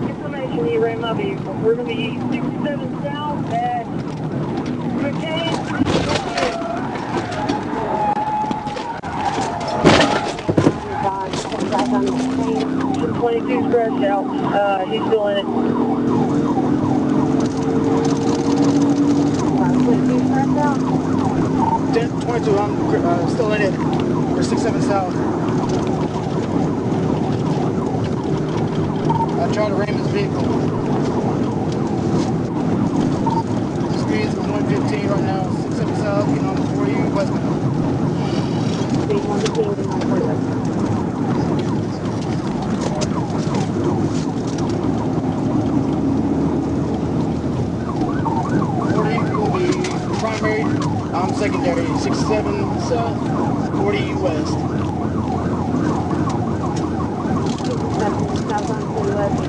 Information, you ran my vehicle. We're going to be 67 South at McCain. 22 scratched out. He's still in it. 22 scratched out? 22, I'm still in it. We're 67 South. I tried to ram his vehicle. Speed's 115 right now, 67 South, getting on 40 westbound. Speed 115, getting on 40 westbound. Primary, I'm secondary, 67 South, 40 West. 67 South on 40 West.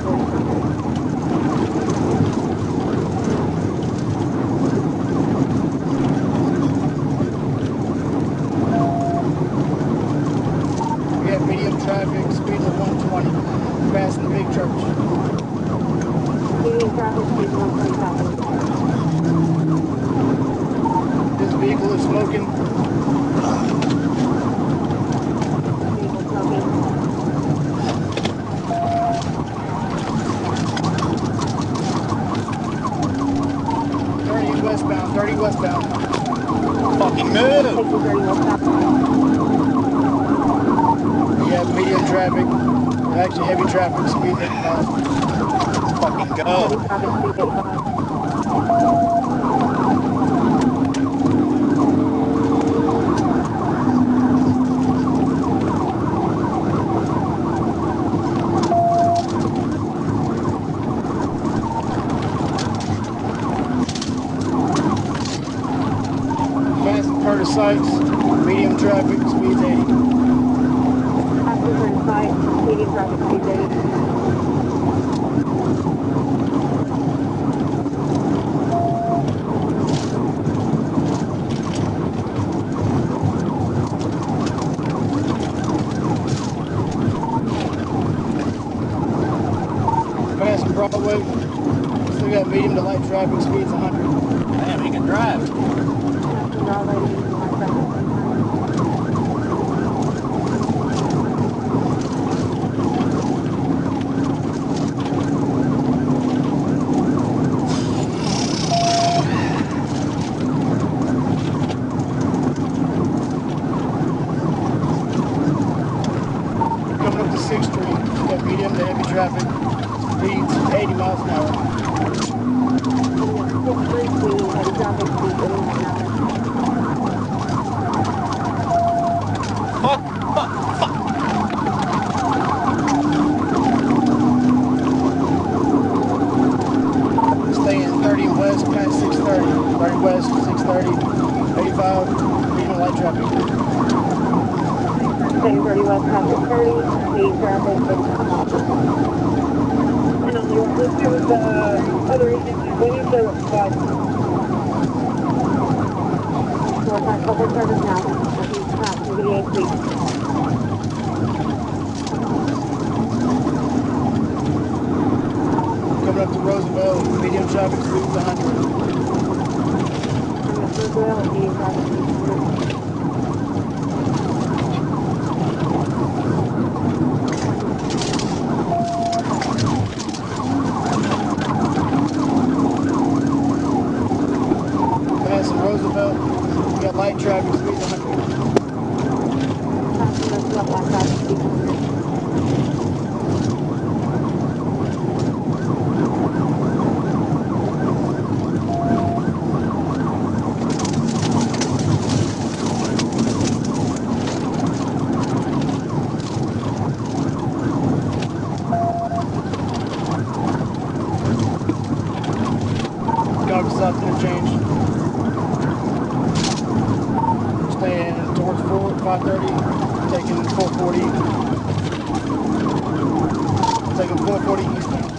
We have medium traffic, speeds of 120, passing the big church. Medium traffic, speeds of 120. This vehicle is smoking. Vehicle smoking. 30 westbound, 30 westbound. Fucking move! Take the 30 westbound. We have medium traffic, actually heavy traffic, speed 85. Fucking go! Heavy traffic, speed 85. Curtis Sites, medium traffic, speeds 80. After Curtis Sites, medium traffic, speeds 80. Passing Broadway, still got medium to light traffic, speeds 100. Damn, he can drive. Coming up to 6th Street, got medium to heavy traffic, speeds 80 miles an hour. Fuck! Staying 30 west past 630. 30 west, 630, 85, medium light traffic. Staying 30 west past 630, medium traffic, 85. And on the let's do with the other agencies. We need to provide. We're on public service now. Video, please. Coming up to Roosevelt, medium traffic, speeds 100. Coming up to Roosevelt, medium traffic, speeds 100. Passing Roosevelt, we got light traffic, speeds 100. Passing Roosevelt, light traffic, speeds 100. Chicago South interchange. Staying towards 530, taking 440. Taking 440 eastbound.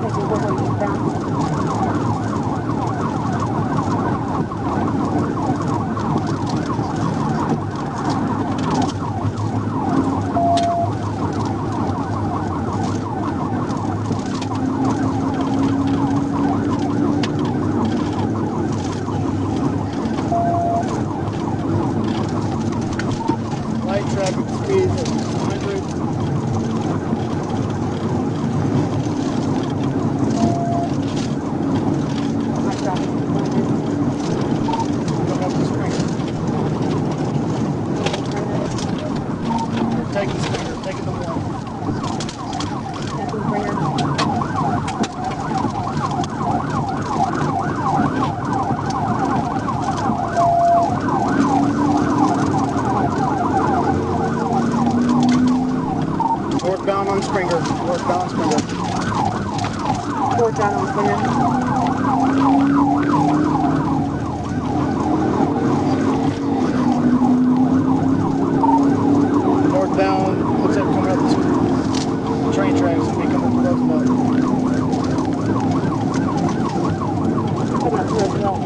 Taking 440 eastbound. Light traffic speed at 100. Coming up the Springer. We're taking Springer, taking the 1. Northbound on Springer. Northbound Springer. Northbound on Springer. Northbound, looks like coming up the train tracks and be coming up the Roosevelt. Coming up to Roosevelt.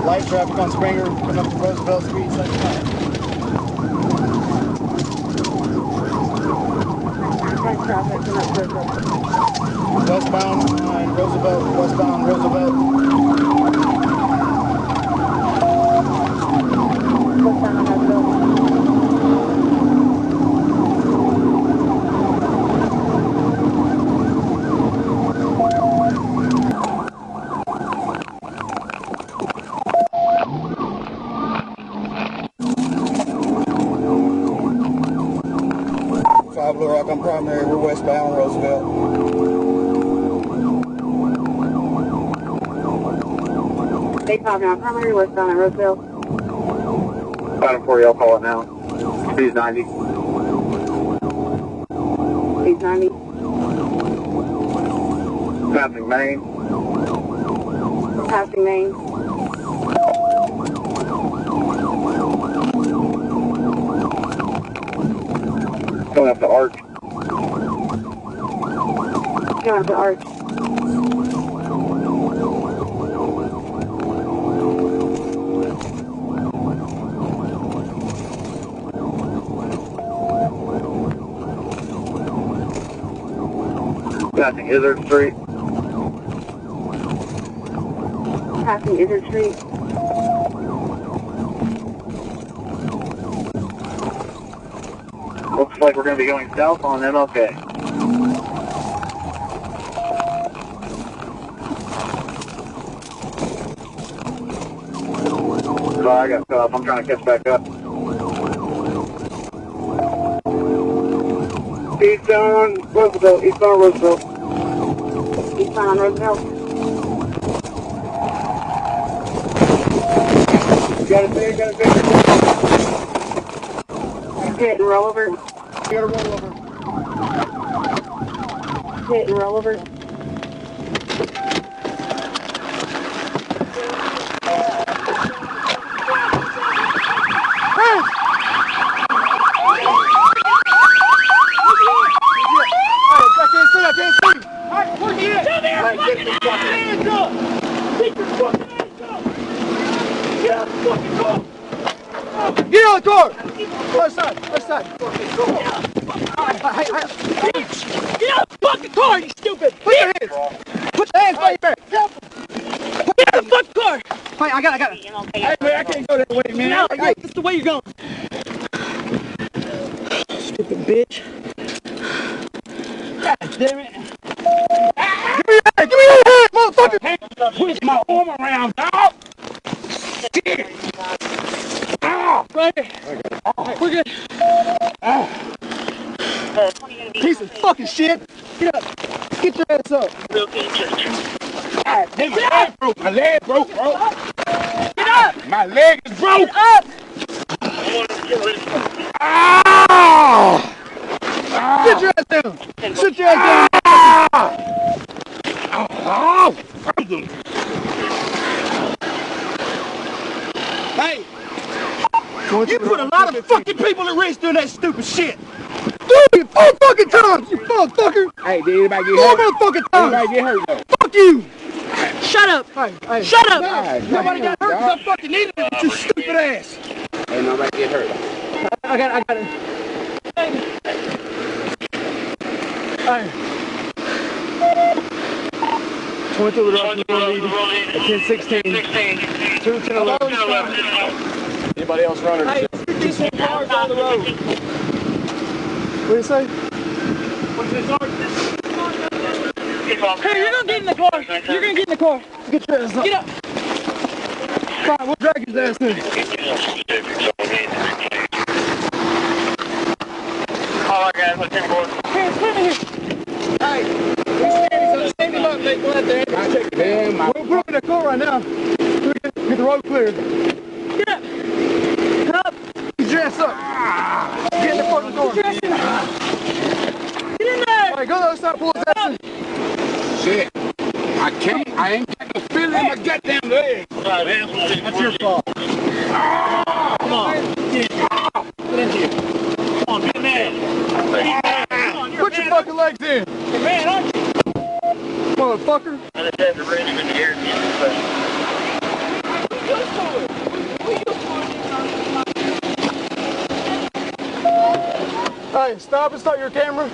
Light traffic on Springer, coming up to Roosevelt Street, 75. Light traffic coming up to Roosevelt. Westbound on Roosevelt, westbound Roosevelt. Westbound on Roosevelt. Blue Rock on Primary, we're westbound Roosevelt. They copy on Primary, westbound at Roosevelt. Got him for you, I'll call it now. He's 90. He's 90. Passing Main. Passing Main. Going up the arch. Going up the arch. Passing Izzard Street. Passing Izzard Street. Looks like we're going to be going south on MLK. Sorry, I got cut off. I'm trying to catch back up. Eastbound Roosevelt. Eastbound Roosevelt. Eastbound on Roosevelt. Got it there, got it there. Hit and roll over. You gotta roll over. Hit and roll over. Get out of the car! Other side, other side. Get out of the fucking car, you stupid! Put your hands! Put your hands by your back! Get out of the fucking car! Wait, I got it. Hey, man, I can't go that way, man. No, that's the way you're going. Stupid bitch. God damn it. Give me your hand, motherfucker! Push my arm around, dog! Shit! Ow! Right here. We're good. Piece of fucking shit! Get up! Get your ass up! God damn, my leg broke. My leg broke, bro. Get up! My leg is broke. Get up! Ow! Sit your ass down! Sit your ass down! Oh! Hey! You put a lot of fucking people at risk doing that stupid shit! Dude, 4 fucking times, you motherfucker! Hey, did anybody get 4 hurt? motherfucking times! Anybody get hurt, though? Fuck you! Shut up! Hey, Shut up! Nobody got hurt because I fucking needed it with your stupid ass! Ain't nobody get hurt. I got it. Hey. Went to the road lead at 10:16. 2:10. Anybody else running? Hey, 56 cars on the road. What do you say? Hey, you're gonna get in the car. You're gonna get in the car. Get your ass up. Get up. Fine, we'll drag his ass in. All right, guys, let's take board. Here, come here. Hey, stand him up, Nate. Go out there. We'll put him in the car right now. Get the road cleared. Get up. Up. Get your ass up. Get in the front of the door. Get in there. All right, go to the other side, pull his ass in. Shit. I ain't got no feeling in my goddamn leg. That's your fault. Come on. Get in here. Come on, get in there. Put your fucking legs in. You're man, aren't you? Motherfucker. I just had to read him in the air. Hey, stop and start your camera.